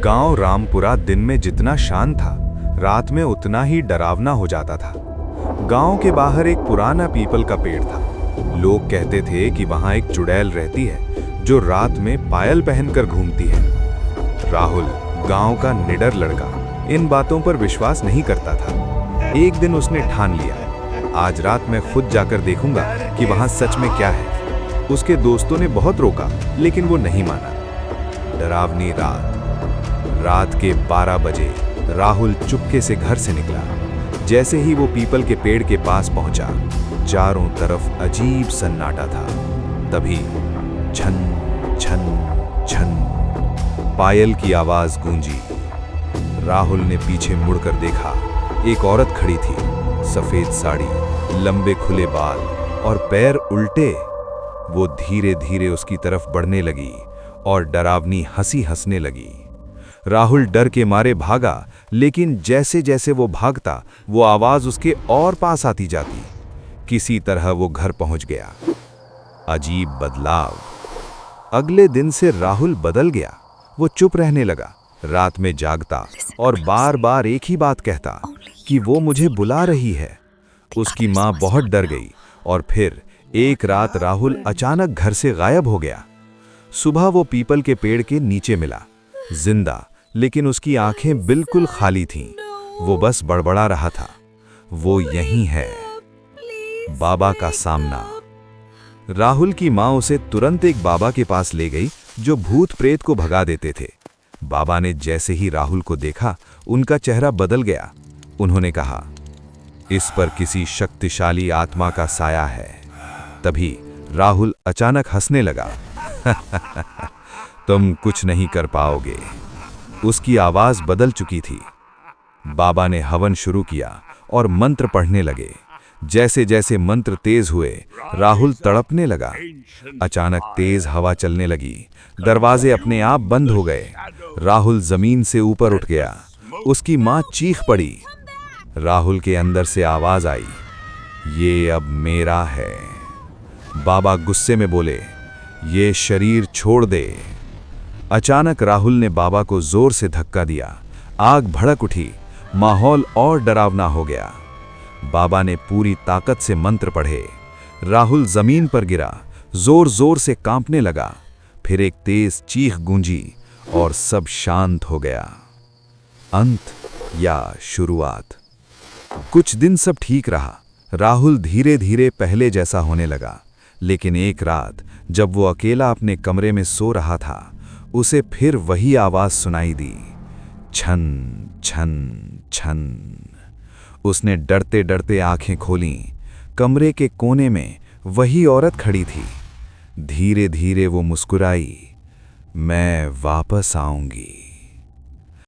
गांव रामपुरा दिन में जितना शांत था, रात में उतना ही डरावना हो जाता था। गांव के बाहर एक पुराना पीपल का पेड़ था। लोग कहते थे कि वहां एक चुड़ैल रहती है जो रात में पायल पहनकर घूमती है। राहुल, गांव का निडर लड़का, इन बातों पर विश्वास नहीं करता था। एक दिन उसने ठान लिया, आज रात मैं खुद जाकर देखूंगा कि वहां सच में क्या है। उसके दोस्तों ने बहुत रोका, लेकिन वो नहीं माना। डरावनी रात के 12 बजे राहुल चुपके से घर से निकला। जैसे ही वो पीपल के पेड़ के पास पहुंचा, चारों तरफ अजीब सन्नाटा था। तभी छन छन छन पायल की आवाज गूंजी। राहुल ने पीछे मुड़कर देखा, एक औरत खड़ी थी, सफेद साड़ी, लंबे खुले बाल और पैर उल्टे। वो धीरे धीरे उसकी तरफ बढ़ने लगी और डरावनी हंसी हंसने लगी। राहुल डर के मारे भागा, लेकिन जैसे जैसे वो भागता, वो आवाज उसके और पास आती जाती। किसी तरह वो घर पहुंच गया। अजीब बदलाव। अगले दिन से राहुल बदल गया। वो चुप रहने लगा, रात में जागता और बार बार एक ही बात कहता कि वो मुझे बुला रही है। उसकी माँ बहुत डर गई और फिर एक रात राहुल अचानक घर से गायब हो गया। सुबह वो पीपल के पेड़ के नीचे मिला, जिंदा, लेकिन उसकी आंखें बिल्कुल खाली थीं। वो बस बड़बड़ा रहा था, वो यहीं है। बाबा का सामना। राहुल की माँ उसे तुरंत एक बाबा के पास ले गई जो भूत प्रेत को भगा देते थे। बाबा ने जैसे ही राहुल को देखा, उनका चेहरा बदल गया। उन्होंने कहा, इस पर किसी शक्तिशाली आत्मा का साया है। तभी राहुल अचानक हंसने लगा। तुम कुछ नहीं कर पाओगे। उसकी आवाज बदल चुकी थी। बाबा ने हवन शुरू किया और मंत्र पढ़ने लगे। जैसे जैसे मंत्र तेज हुए, राहुल तड़पने लगा। अचानक तेज हवा चलने लगी, दरवाजे अपने आप बंद हो गए। राहुल जमीन से ऊपर उठ गया। उसकी मां चीख पड़ी। राहुल के अंदर से आवाज आई, ये अब मेरा है। बाबा गुस्से में बोले, ये शरीर छोड़ दे। अचानक राहुल ने बाबा को जोर से धक्का दिया। आग भड़क उठी, माहौल और डरावना हो गया। बाबा ने पूरी ताकत से मंत्र पढ़े। राहुल जमीन पर गिरा, जोर जोर से कांपने लगा। फिर एक तेज चीख गूंजी और सब शांत हो गया। अंत या शुरुआत। कुछ दिन सब ठीक रहा। राहुल धीरे धीरे पहले जैसा होने लगा, लेकिन एक रात जब वो अकेला अपने कमरे में सो रहा था, उसे फिर वही आवाज सुनाई दी, छन छन छन। उसने डरते डरते आंखें खोलीं। कमरे के कोने में वही औरत खड़ी थी। धीरे धीरे वो मुस्कुराई, मैं वापस आऊंगी।